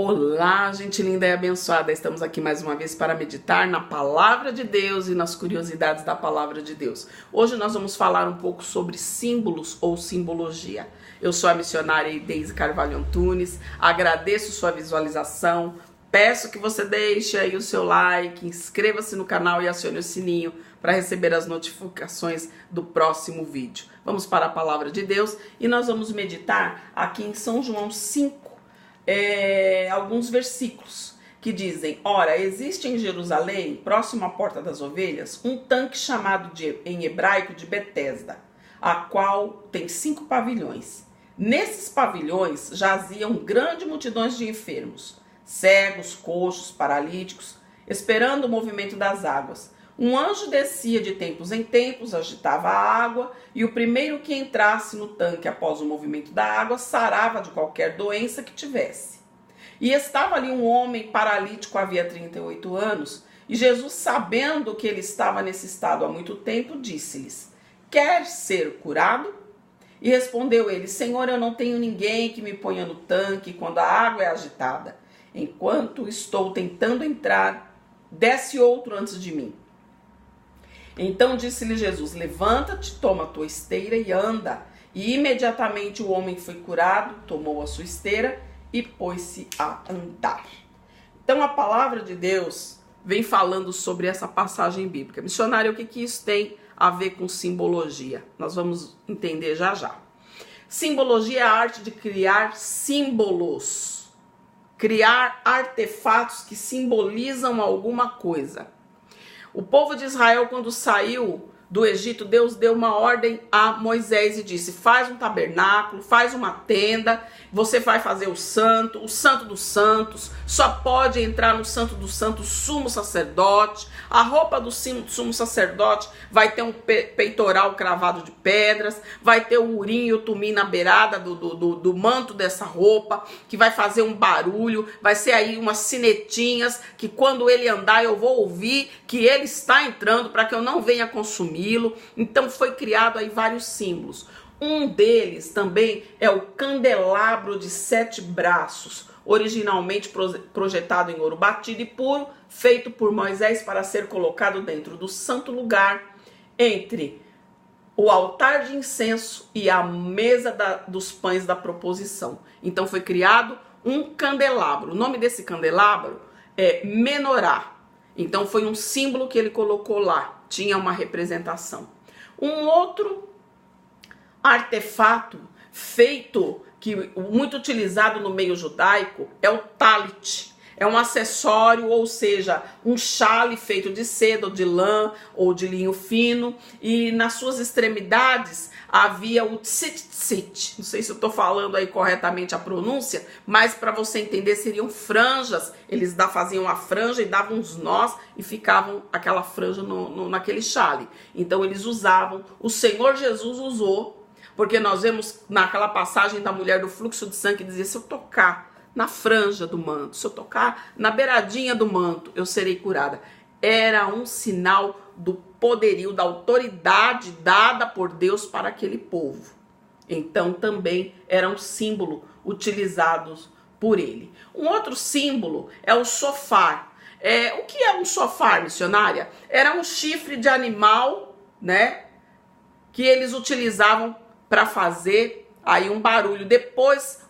Olá, gente linda e abençoada. Estamos aqui mais uma vez para meditar na Palavra de Deus e nas curiosidades da Palavra de Deus. Hoje nós vamos falar um pouco sobre símbolos ou simbologia. Eu sou a missionária Deise Carvalho Antunes, agradeço sua visualização, peço que você deixe aí o seu like, inscreva-se no canal e acione o sininho para receber as notificações do próximo vídeo. Vamos para a Palavra de Deus e nós vamos meditar aqui em São João 5. Alguns versículos que dizem: ora, existe em Jerusalém, próximo à Porta das Ovelhas, um tanque chamado em hebraico de Betesda, a qual tem 5 pavilhões. Nesses pavilhões jaziam grandes multidões de enfermos, cegos, coxos, paralíticos, esperando o movimento das águas. Um anjo descia de tempos em tempos, agitava a água, e o primeiro que entrasse no tanque após o movimento da água sarava de qualquer doença que tivesse. E estava ali um homem paralítico havia 38 anos, e Jesus, sabendo que ele estava nesse estado há muito tempo, disse-lhes: quer ser curado? E respondeu ele: Senhor, eu não tenho ninguém que me ponha no tanque quando a água é agitada. Enquanto estou tentando entrar, desce outro antes de mim. Então disse-lhe Jesus: levanta-te, toma a tua esteira e anda. E imediatamente o homem foi curado, tomou a sua esteira e pôs-se a andar. Então a palavra de Deus vem falando sobre essa passagem bíblica. Missionário, o que isso tem a ver com simbologia? Nós vamos entender já já. Simbologia é a arte de criar símbolos, criar artefatos que simbolizam alguma coisa. O povo de Israel, quando saiu do Egito, Deus deu uma ordem a Moisés e disse: faz um tabernáculo, faz uma tenda, você vai fazer o santo dos santos, só pode entrar no santo dos santos sumo sacerdote, a roupa do sumo sacerdote vai ter um peitoral cravado de pedras, vai ter o urim e o tumim na beirada do manto dessa roupa, que vai fazer um barulho, vai ser aí umas sinetinhas, que quando ele andar eu vou ouvir que ele está entrando para que eu não venha consumir. Então foi criado aí vários símbolos. Um deles também é o candelabro de 7 braços, originalmente projetado em ouro batido e puro, feito por Moisés para ser colocado dentro do santo lugar, entre o altar de incenso e a mesa dos pães da proposição. Então foi criado um candelabro. O nome desse candelabro é menorá. Então foi um símbolo que ele colocou lá, tinha uma representação. Um outro artefato feito, muito utilizado no meio judaico, é o talit. É um acessório, ou seja, um chale feito de seda, ou de lã, ou de linho fino. E nas suas extremidades havia o tzitzit. Não sei se eu estou falando aí corretamente a pronúncia, mas para você entender seriam franjas. Eles faziam a franja e davam uns nós e ficavam aquela franja naquele chale. Então eles usavam, o Senhor Jesus usou, porque nós vemos naquela passagem da mulher do fluxo de sangue que dizia: se eu tocar na franja do manto, se eu tocar na beiradinha do manto, eu serei curada. Era um sinal do poderio, da autoridade dada por Deus para aquele povo. Então também era um símbolo utilizado por ele. Um outro símbolo é o sofar. O que é um sofar, missionária? Era um chifre de animal, né, que eles utilizavam para fazer aí um barulho. Depois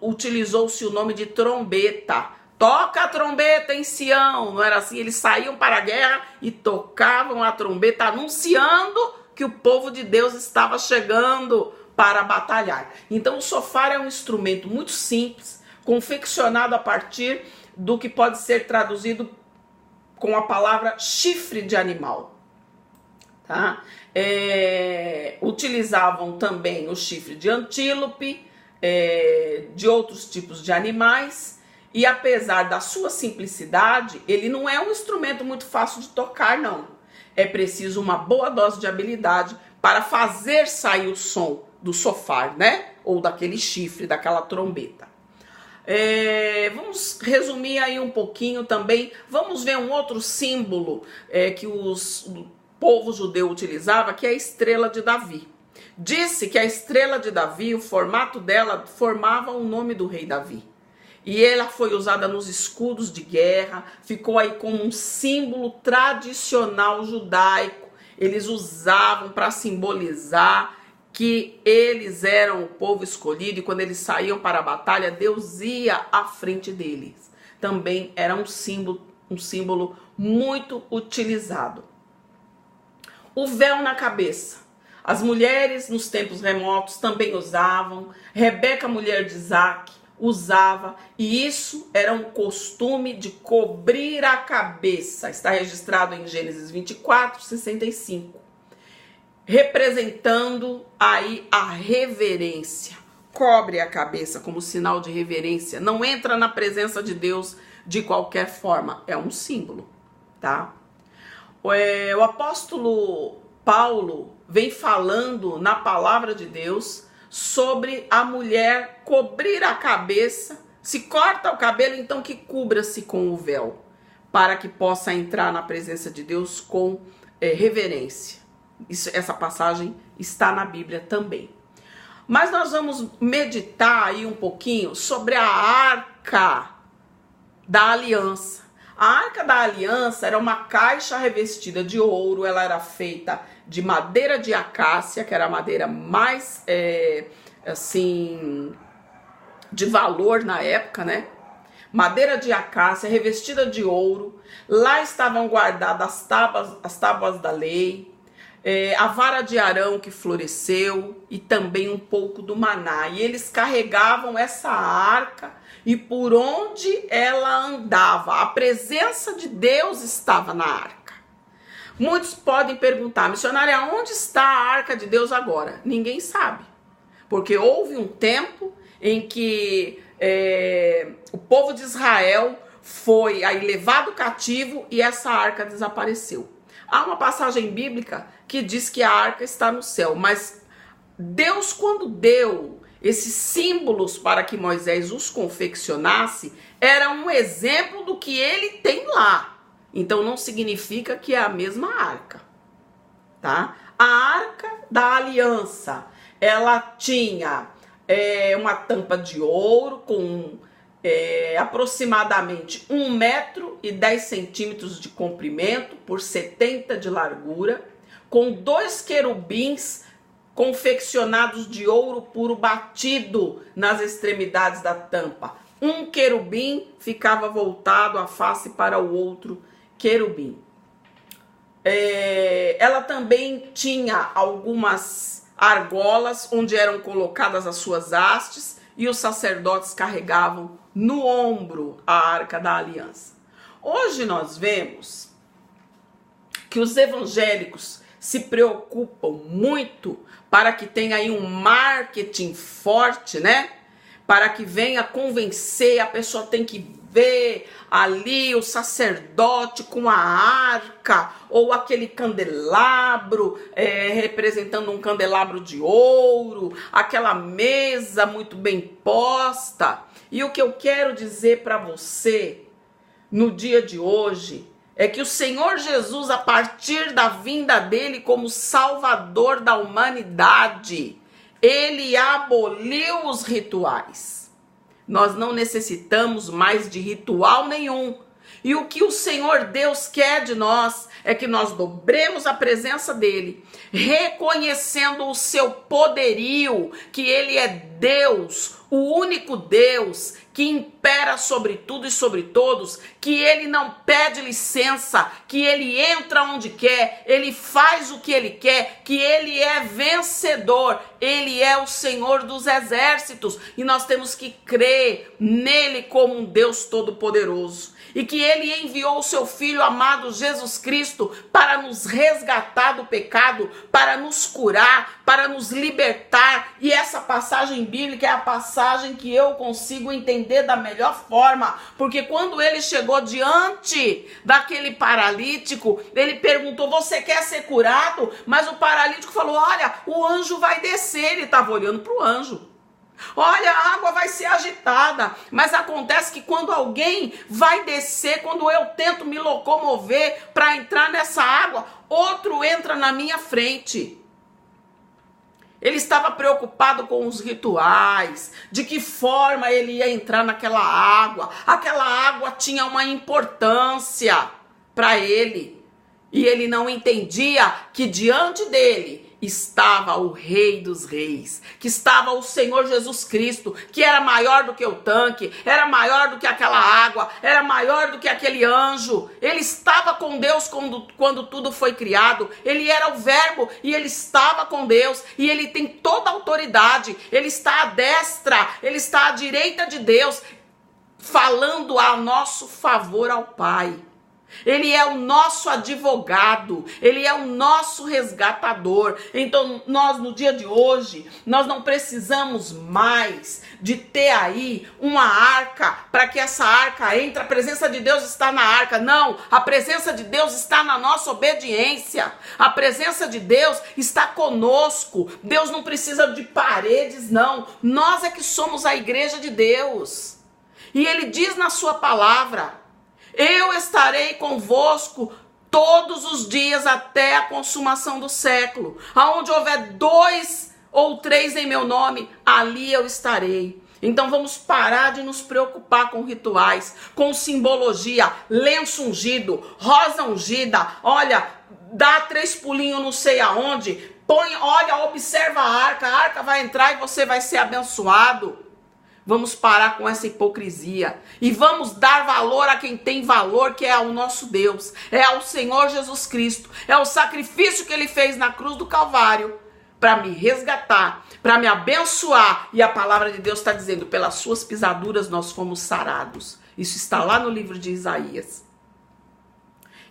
utilizou-se o nome de trombeta. Toca a trombeta em Sião, não era assim? Eles saíam para a guerra e tocavam a trombeta, anunciando que o povo de Deus estava chegando para batalhar. Então o sofar é um instrumento muito simples, confeccionado a partir do que pode ser traduzido com a palavra chifre de animal. Tá? Utilizavam também o chifre de antílope, de outros tipos de animais, e apesar da sua simplicidade, ele não é um instrumento muito fácil de tocar, não. É preciso uma boa dose de habilidade para fazer sair o som do sofar, né? Ou daquele chifre, daquela trombeta. Vamos resumir aí um pouquinho também. Vamos ver um outro símbolo que o povo judeu utilizava, que é a estrela de Davi. Disse que a estrela de Davi, o formato dela, formava o nome do rei Davi. E ela foi usada nos escudos de guerra, ficou aí como um símbolo tradicional judaico. Eles usavam para simbolizar que eles eram o povo escolhido e quando eles saíam para a batalha, Deus ia à frente deles. Também era um símbolo muito utilizado. O véu na cabeça. As mulheres nos tempos remotos também usavam. Rebeca, mulher de Isaac, usava, e isso era um costume de cobrir a cabeça. Está registrado em Gênesis 24, 65. Representando aí a reverência. Cobre a cabeça como sinal de reverência. Não entra na presença de Deus de qualquer forma. É um símbolo, tá? O apóstolo Paulo vem falando na palavra de Deus sobre a mulher cobrir a cabeça. Se corta o cabelo, então que cubra-se com o véu, para que possa entrar na presença de Deus com reverência. Essa passagem está na Bíblia também. Mas nós vamos meditar aí um pouquinho sobre a Arca da Aliança. A Arca da Aliança era uma caixa revestida de ouro, ela era feita de madeira de acácia, que era a madeira mais, de valor na época, né? Madeira de acácia, revestida de ouro. Lá estavam guardadas as tábuas da lei, a vara de Arão que floresceu e também um pouco do maná. E eles carregavam essa arca e por onde ela andava, a presença de Deus estava na arca. Muitos podem perguntar, missionária, onde está a arca de Deus agora? Ninguém sabe, porque houve um tempo em que o povo de Israel foi aí levado cativo e essa arca desapareceu. Há uma passagem bíblica que diz que a arca está no céu, mas Deus, quando deu esses símbolos para que Moisés os confeccionasse, era um exemplo do que ele tem lá. Então não significa que é a mesma arca, tá? A Arca da Aliança, ela tinha uma tampa de ouro com aproximadamente 1,10 m de comprimento por 70 de largura, com 2 querubins confeccionados de ouro puro batido nas extremidades da tampa. Um querubim ficava voltado a face para o outro querubim. Ela também tinha algumas argolas onde eram colocadas as suas hastes e os sacerdotes carregavam no ombro a Arca da Aliança. Hoje nós vemos que os evangélicos se preocupam muito para que tenha aí um marketing forte, né? Para que venha convencer, a pessoa tem que ver ali o sacerdote com a arca ou aquele candelabro, representando um candelabro de ouro, aquela mesa muito bem posta. E o que eu quero dizer para você no dia de hoje é que o Senhor Jesus, a partir da vinda dele como Salvador da humanidade, ele aboliu os rituais. Nós não necessitamos mais de ritual nenhum. E o que o Senhor Deus quer de nós é que nós dobremos a presença dele, reconhecendo o seu poderio, que ele é Deus, o único Deus que impera sobre tudo e sobre todos, que ele não pede licença, que ele entra onde quer, ele faz o que ele quer, que ele é vencedor, ele é o Senhor dos exércitos, e nós temos que crer nele como um Deus todo-poderoso, e que ele enviou o seu Filho amado Jesus Cristo para nos resgatar do pecado, para nos curar, para nos libertar. E essa passagem bíblica é a passagem que eu consigo entender da melhor forma, porque quando ele chegou diante daquele paralítico, ele perguntou: você quer ser curado? Mas o paralítico falou: olha, o anjo vai descer. Ele estava olhando para o anjo. Olha, a água vai ser agitada, mas acontece que quando alguém vai descer, quando eu tento me locomover para entrar nessa água, outro entra na minha frente. Ele estava preocupado com os rituais, de que forma ele ia entrar naquela água. Aquela água tinha uma importância para ele. E ele não entendia que diante dele estava o Rei dos Reis, que estava o Senhor Jesus Cristo, que era maior do que o tanque, era maior do que aquela água, era maior do que aquele anjo. Ele estava com Deus quando tudo foi criado. Ele era o Verbo e ele estava com Deus, e ele tem toda a autoridade. Ele está à destra, ele está à direita de Deus, falando a nosso favor ao Pai. Ele é o nosso advogado, ele é o nosso resgatador. Então nós no dia de hoje, nós não precisamos mais de ter aí uma arca, para que essa arca entre. A presença de Deus está na arca. Não, a presença de Deus está na nossa obediência. A presença de Deus está conosco. Deus não precisa de paredes, não. Nós é que somos a igreja de Deus. E ele diz na sua palavra: eu estarei convosco todos os dias até a consumação do século. Aonde houver 2 ou 3 em meu nome, ali eu estarei. Então vamos parar de nos preocupar com rituais, com simbologia, lenço ungido, rosa ungida. Olha, dá 3 pulinhos não sei aonde, põe, olha, observa a arca vai entrar e você vai ser abençoado. Vamos parar com essa hipocrisia e vamos dar valor a quem tem valor, que é ao nosso Deus, é ao Senhor Jesus Cristo, é o sacrifício que ele fez na cruz do Calvário para me resgatar, para me abençoar. E a palavra de Deus está dizendo: pelas suas pisaduras nós fomos sarados. Isso está lá no livro de Isaías.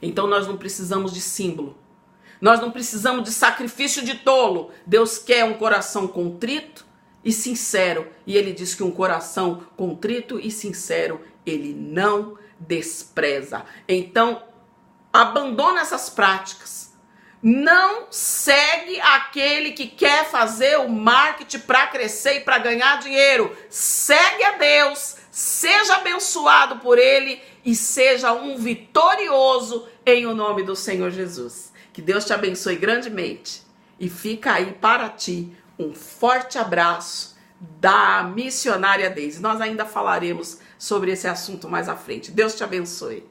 Então nós não precisamos de símbolo, nós não precisamos de sacrifício de tolo. Deus quer um coração contrito e sincero, e ele diz que um coração contrito e sincero ele não despreza. Então abandona essas práticas, não segue aquele que quer fazer o marketing para crescer e para ganhar dinheiro. Segue a Deus, seja abençoado por ele e seja um vitorioso em o nome do Senhor Jesus. Que Deus te abençoe grandemente e fica aí para ti um forte abraço da missionária Deise. Nós ainda falaremos sobre esse assunto mais à frente. Deus te abençoe.